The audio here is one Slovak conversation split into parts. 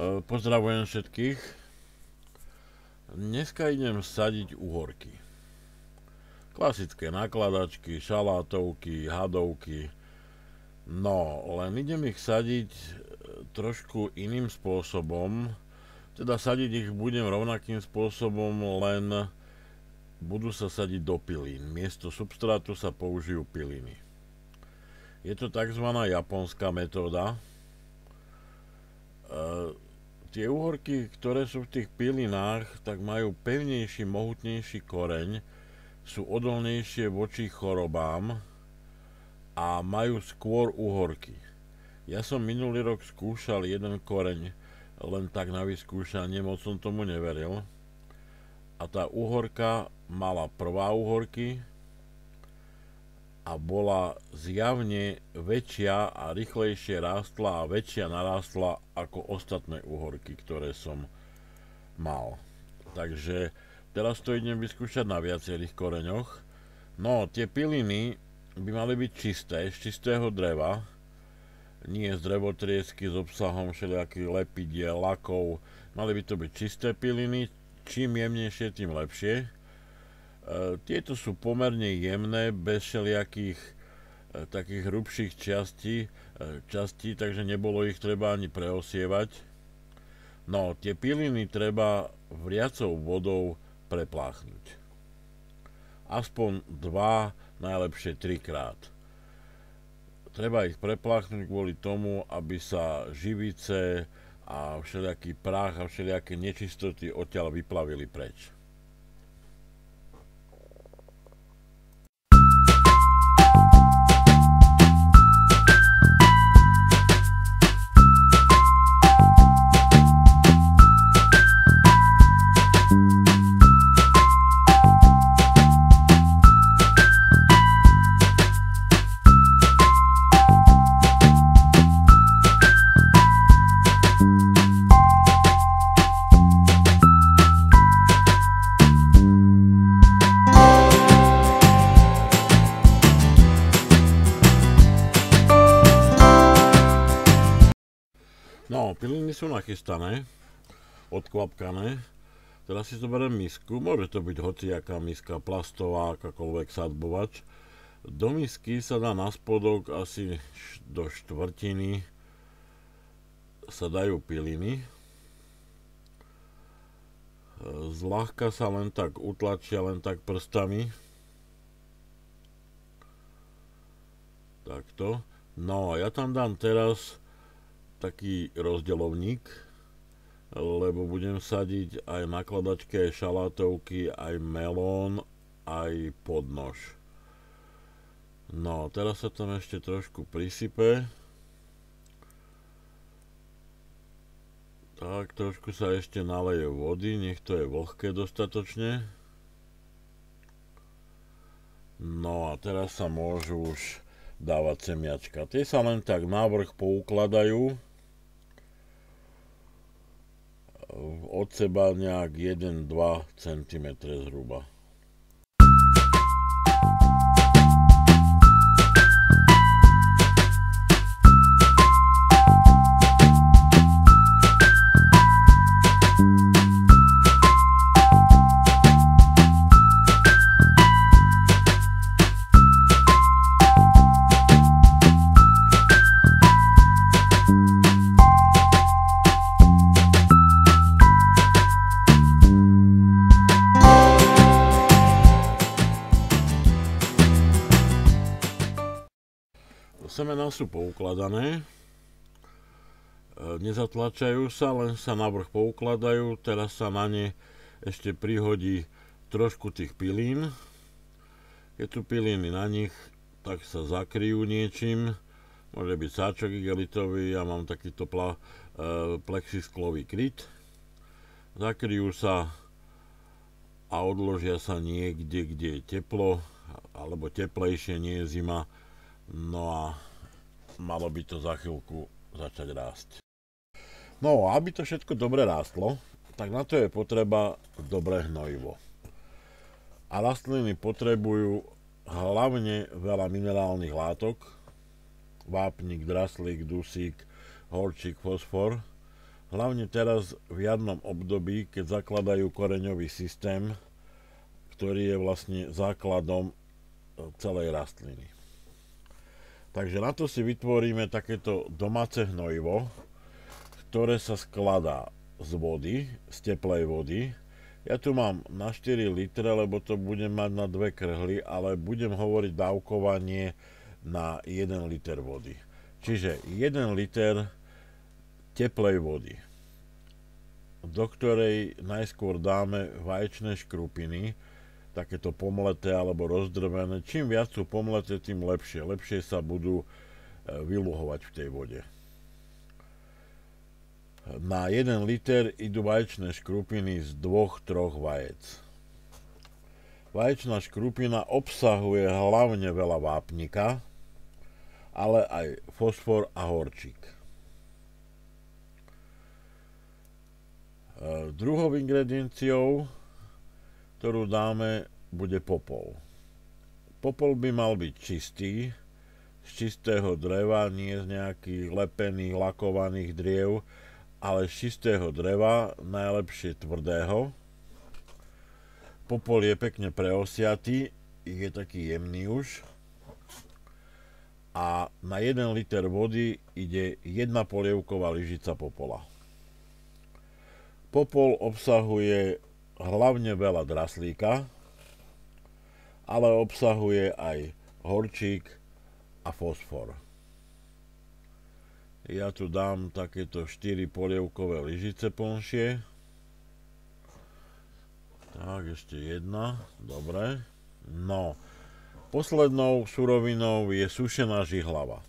Pozdravujem všetkých. Dneska idem sadiť uhorky. Klasické nakladačky, šalátovky, hadovky. No, len idem ich sadiť trošku iným spôsobom. Teda sadiť ich budem rovnakým spôsobom, len budú sa sadiť do pilín. Miesto substrátu sa použijú piliny. Je to tzv. Japonská metóda. Tie uhorky, ktoré sú v tých pilinách, tak majú pevnejší, mohutnejší koreň, sú odolnejšie voči chorobám a majú skôr uhorky. Ja som minulý rok skúšal jeden koreň, len tak na vyskúšanie, moc som tomu neveril. A tá uhorka mala prvá uhorky a bola zjavne väčšia a rýchlejšie rástla a väčšia narástla ako ostatné uhorky, ktoré som mal. Takže teraz to idem vyskúšať na viacerých koreňoch. No, tie piliny by mali byť čisté, z čistého dreva, nie z drevotriesky s obsahom všelijakých lepidiel, lakov. Mali by to byť čisté piliny, čím jemnejšie, tým lepšie. Tieto sú pomerne jemné, bez všelijakých takých hrubších častí, takže nebolo ich treba ani preosievať. No, tie piliny treba vriacou vodou prepláchnuť. Aspoň 2, najlepšie 3 krát. Treba ich prepláchnuť kvôli tomu, aby sa živice a všelijaký prach a všelijaké nečistoty odtiaľ vyplavili preč. No, piliny sú nachystané, odkvapkané. Teraz si zoberiem misku, môže to byť hociaká miska, plastová, akákoľvek sadbovač. Do misky sa dá na spodok asi do štvrtiny sa dajú piliny. Zľahka sa len tak utlačia, len tak prstami. Takto. No a ja tam dám teraz taký rozdeľovník, lebo budem sadiť aj nakladačky, aj šalátovky, aj melón, aj podnož. No, teraz sa tam ešte trošku prisype. Tak, trošku sa ešte naleje vody, nech to je vlhké dostatočne. No a teraz sa môžu už dávať semiačka. Tie sa len tak návrh poukladajú od seba nejak 1-2 cm zhruba. Semená sú poukladané, nezatlačajú sa, len sa navrch poukladajú, teraz sa na ne ešte prihodí trošku tých pilín. Keď sú pilíny na nich, tak sa zakryjú niečím, môže byť sáčok igelitový, ja mám takýto plexisklový kryt. Zakryjú sa a odložia sa niekde, kde je teplo, alebo teplejšie, nie je zima. No a malo by to za chvíľku začať rásť. No a aby to všetko dobre rástlo, tak na to je potreba dobré hnojivo. A rastliny potrebujú hlavne veľa minerálnych látok, vápnik, draslík, dusík, horčík, fosfor. Hlavne teraz v jarnom období, keď zakladajú koreňový systém, ktorý je vlastne základom celej rastliny. Takže na to si vytvoríme takéto domáce hnojivo, ktoré sa skladá z vody, z teplej vody. Ja tu mám na 4 litre, lebo to budem mať na 2 krhly, ale budem hovoriť dávkovanie na 1 liter vody. Čiže 1 liter teplej vody, do ktorej najskôr dáme vaječné škrupiny, takéto pomleté alebo rozdrvené. Čím viac sú pomleté, tým lepšie. Lepšie sa budú vyluhovať v tej vode. Na 1 liter idú vaječné škrupiny z 2-3 vajec. Vaječná škrupina obsahuje hlavne veľa vápnika, ale aj fosfor a horčík. Druhou ingredienciou, ktorú dáme, bude popol. Popol by mal byť čistý, z čistého dreva, nie z nejakých lepených, lakovaných driev, ale z čistého dreva, najlepšie tvrdého. Popol je pekne preosiatý, je taký jemný už. A na 1 liter vody ide 1 polievková lyžica popola. Popol obsahuje hlavne veľa draslíka, ale obsahuje aj horčík a fosfor. Ja tu dám takéto 4 polievkové lyžice plnšie. Tak, ešte jedna. Dobre. No. Poslednou surovinou je sušená žihlava.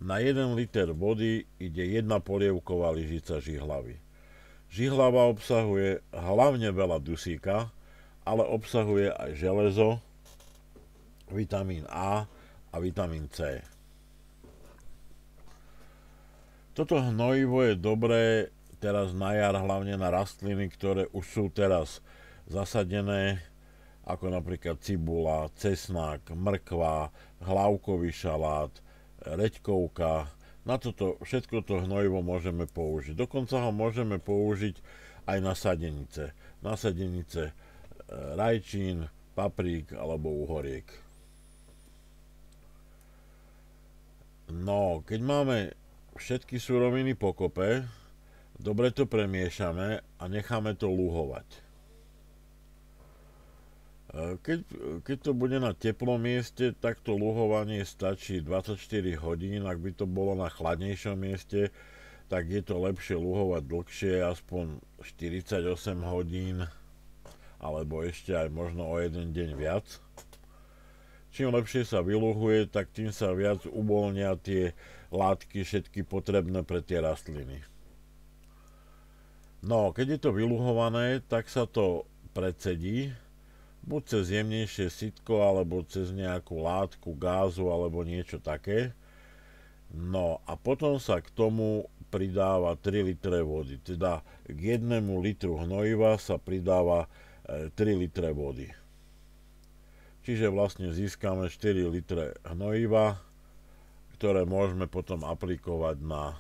Na 1 liter vody ide 1 polievková lyžica žihlavy. Žihlava obsahuje hlavne veľa dusíka, ale obsahuje aj železo, vitamín A a vitamín C. Toto hnojivo je dobré teraz na jar, hlavne na rastliny, ktoré už sú teraz zasadené, ako napríklad cibula, cesnak, mrkva, hlavkový šalát, reďkovka. Na toto všetko to hnojivo môžeme použiť. Dokonca ho môžeme použiť aj na sadenice. Na sadenice rajčín, paprík alebo uhoriek. No, keď máme všetky suroviny pokope, dobre to premiešame a necháme to luhovať. Keď to bude na teplom mieste, tak to luhovanie stačí 24 hodín. Ak by to bolo na chladnejšom mieste, tak je to lepšie luhovať dlhšie, aspoň 48 hodín, alebo ešte aj možno o 1 deň viac. Čím lepšie sa vyluhuje, tak tým sa viac uvoľnia tie látky, všetky potrebné pre tie rastliny. No, keď je to vyluhované, tak sa to precedí, buď cez jemnejšie sitko, alebo cez nejakú látku, gázu, alebo niečo také. No a potom sa k tomu pridáva 3 litre vody. Teda k 1 litru hnojiva sa pridáva 3 litre vody. Čiže vlastne získame 4 litre hnojiva, ktoré môžeme potom aplikovať na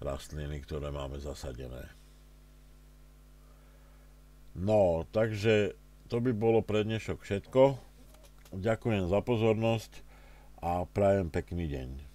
rastliny, ktoré máme zasadené. No, takže to by bolo pre dnešok všetko. Ďakujem za pozornosť a prajem pekný deň.